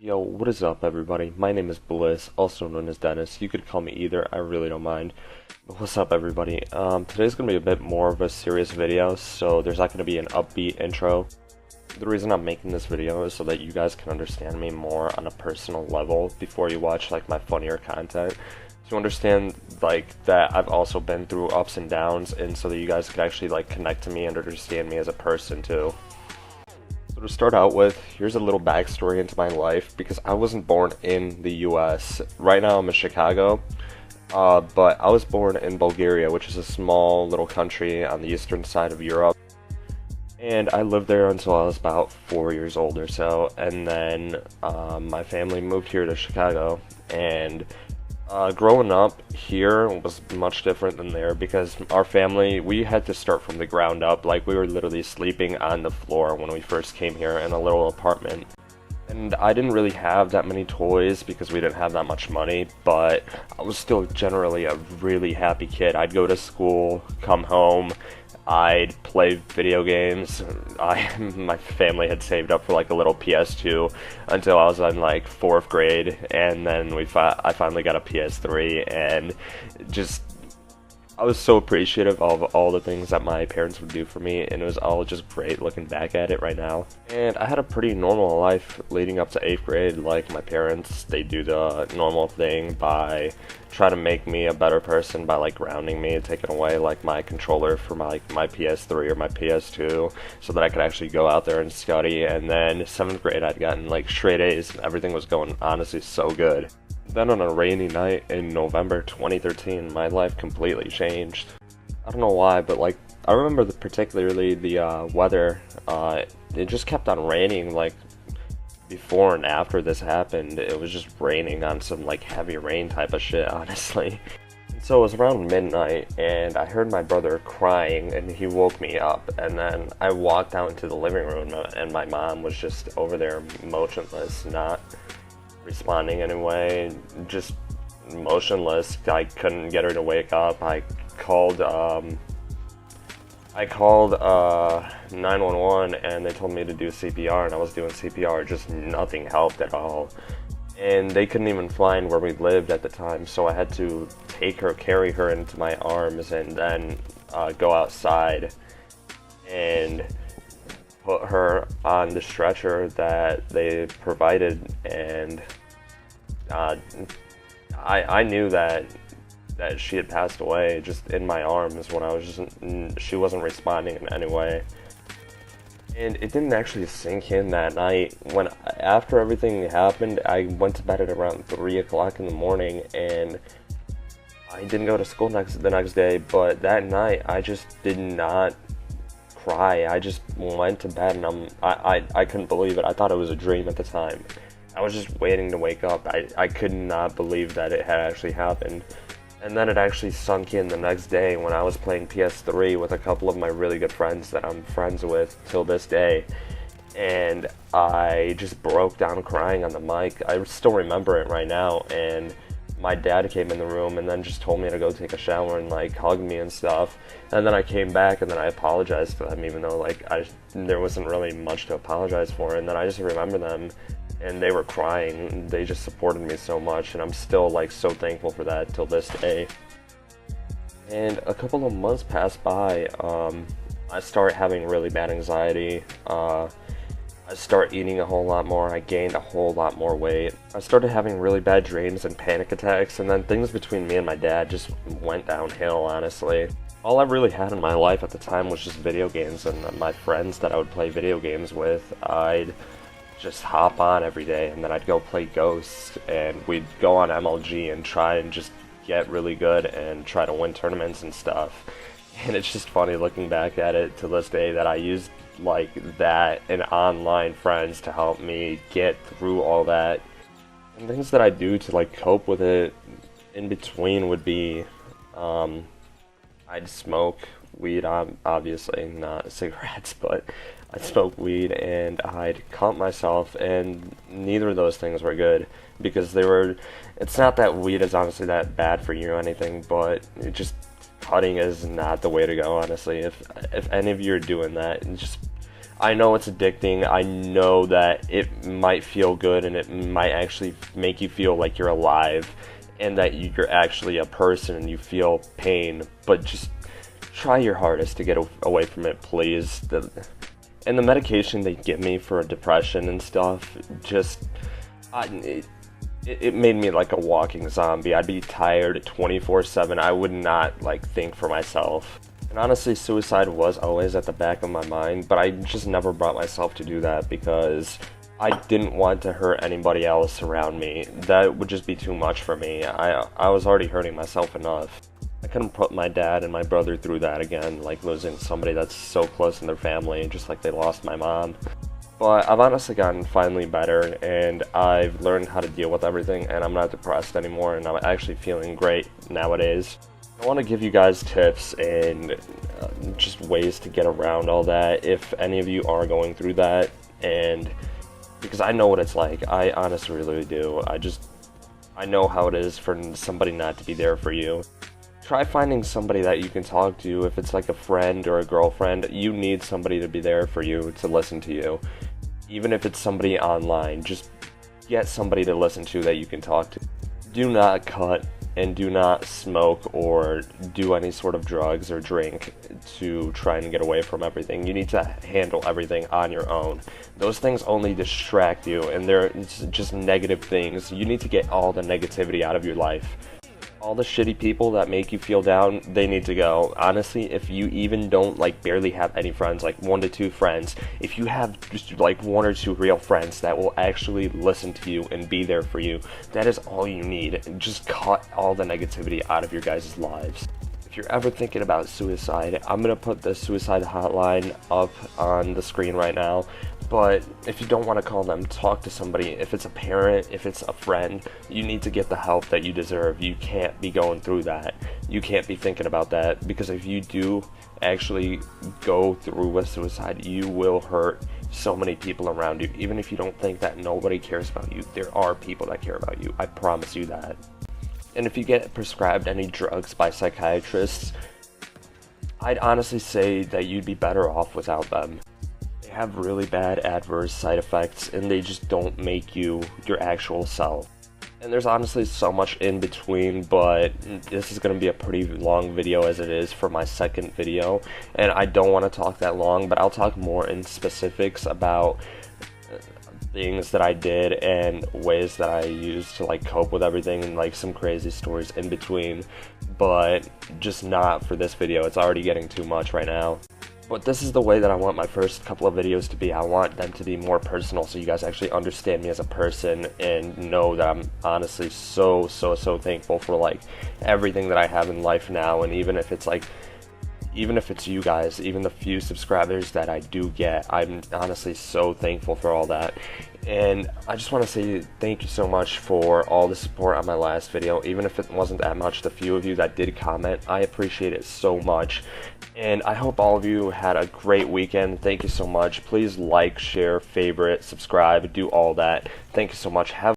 Yo, what is up, everybody? My name is Bliss, also known as Dennis. You could call me either, I really don't mind. But what's up, everybody? Today's gonna be a bit more of a serious video, so there's not gonna be an upbeat intro. The reason I'm making this video is so that you guys can understand me more on a personal level before you watch, like, my funnier content. To understand, like, that I've also been through ups and downs, and so that you guys could actually, like, connect to me and understand me as a person, too. So to start out with, here's a little backstory into my life, because I wasn't born in the US. Right now I'm in Chicago, but I was born in Bulgaria, which is a small little country on the eastern side of Europe. And I lived there until I was about 4 years old or so, and then my family moved here to Chicago, and growing up here was much different than there because our family, we had to start from the ground up. Like, we were literally sleeping on the floor when we first came here in a little apartment. And I didn't really have that many toys because we didn't have that much money, but I was still generally a really happy kid. I'd go to school, come home, I'd play video games. My family had saved up for like a little PS2 until I was in like 4th grade, and then I finally got a PS3, and just I was so appreciative of all the things that my parents would do for me, and it was all just great looking back at it right now. And I had a pretty normal life leading up to 8th grade. Like, my parents, they do the normal thing by trying to make me a better person by, like, grounding me, taking away, like, my controller for my PS3 or my PS2 so that I could actually go out there and study. And then 7th grade, I'd gotten, like, straight A's, and everything was going honestly so good. Then on a rainy night in November 2013, my life completely changed. I don't know why, but like, I remember particularly the weather. It just kept on raining, like, before and after this happened. It was just raining on some like heavy rain type of shit, honestly. So it was around midnight, and I heard my brother crying, and he woke me up. And then I walked out into the living room, and my mom was just over there motionless, not responding anyway, just motionless. I couldn't get her to wake up. I called 911, and they told me to do CPR, and I was doing CPR. Just nothing helped at all, and they couldn't even find where we lived at the time, so I had to carry her into my arms, and then go outside and put her on the stretcher that they provided. And I knew that she had passed away just in my arms when I was just, she wasn't responding in any way. And it didn't actually sink in that night. After everything happened, I went to bed at around 3 o'clock in the morning, and I didn't go to school the next day, but that night I just did not cry. I just went to bed, and I couldn't believe it. I thought it was a dream at the time. I was just waiting to wake up. I could not believe that it had actually happened. And then it actually sunk in the next day when I was playing PS3 with a couple of my really good friends that I'm friends with till this day. And I just broke down crying on the mic. I still remember it right now. And my dad came in the room and then just told me to go take a shower and like hug me and stuff. And then I came back, and then I apologized to them, even though like there wasn't really much to apologize for. And then I just remember them, and they were crying. They just supported me so much, and I'm still like so thankful for that till this day. And a couple of months passed by. I started having really bad anxiety. I started eating a whole lot more. I gained a whole lot more weight. I started having really bad dreams and panic attacks, and then things between me and my dad just went downhill, honestly. All I really had in my life at the time was just video games, and my friends that I would play video games with, I'd just hop on every day, and then I'd go play Ghosts, and we'd go on MLG and try and just get really good and try to win tournaments and stuff. And it's just funny looking back at it to this day that I used like that and online friends to help me get through all that. And things that I do to like cope with it in between would be I'd smoke weed, obviously not cigarettes, but I'd smoke weed and I'd cut myself, and neither of those things were good because it's not that weed is honestly that bad for you or anything, but it just cutting is not the way to go, honestly. If any of you are doing that, just I know it's addicting. I know that it might feel good and it might actually make you feel like you're alive and that you're actually a person and you feel pain, but just try your hardest to get away from it, please. And the medication they give me for depression and stuff, just, it made me like a walking zombie. I'd be tired 24/7. I would not like think for myself. And honestly, suicide was always at the back of my mind, but I just never brought myself to do that because I didn't want to hurt anybody else around me. That would just be too much for me. I was already hurting myself enough. I couldn't put my dad and my brother through that again, like losing somebody that's so close in their family, just like they lost my mom. But I've honestly gotten finally better, and I've learned how to deal with everything, and I'm not depressed anymore, and I'm actually feeling great nowadays. I want to give you guys tips and just ways to get around all that if any of you are going through that, and because I know what it's like. I honestly really do. I know how it is for somebody not to be there for you. Try finding somebody that you can talk to. If it's like a friend or a girlfriend, you need somebody to be there for you, to listen to you. Even if it's somebody online, just get somebody to listen to that you can talk to. Do not cut and do not smoke or do any sort of drugs or drink to try and get away from everything. You need to handle everything on your own. Those things only distract you, and they're just negative things. You need to get all the negativity out of your life. All the shitty people that make you feel down, they need to go. Honestly, if you even don't like barely have any friends, like 1 to 2 friends, if you have just like 1 or 2 real friends that will actually listen to you and be there for you, that is all you need. Just cut all the negativity out of your guys' lives. If you're ever thinking about suicide, I'm going to put the suicide hotline up on the screen right now. But if you don't want to call them, talk to somebody. If it's a parent, if it's a friend, you need to get the help that you deserve. You can't be going through that. You can't be thinking about that, because if you do actually go through with suicide, you will hurt so many people around you. Even if you don't think that nobody cares about you, there are people that care about you. I promise you that. And if you get prescribed any drugs by psychiatrists, I'd honestly say that you'd be better off without them. They have really bad adverse side effects, and they just don't make you your actual self. And there's honestly so much in between, but this is going to be a pretty long video as it is for my second video, and I don't want to talk that long, but I'll talk more in specifics about things that I did and ways that I used to like cope with everything, and like some crazy stories in between, but just not for this video. It's already getting too much right now. But this is the way that I want my first couple of videos to be. I want them to be more personal, so you guys actually understand me as a person and know that I'm honestly so thankful for like everything that I have in life now. And even if it's you guys, even the few subscribers that I do get, I'm honestly so thankful for all that. And I just want to say thank you so much for all the support on my last video. Even if it wasn't that much, the few of you that did comment, I appreciate it so much. And I hope all of you had a great weekend. Thank you so much. Please like, share, favorite, subscribe, do all that. Thank you so much. Have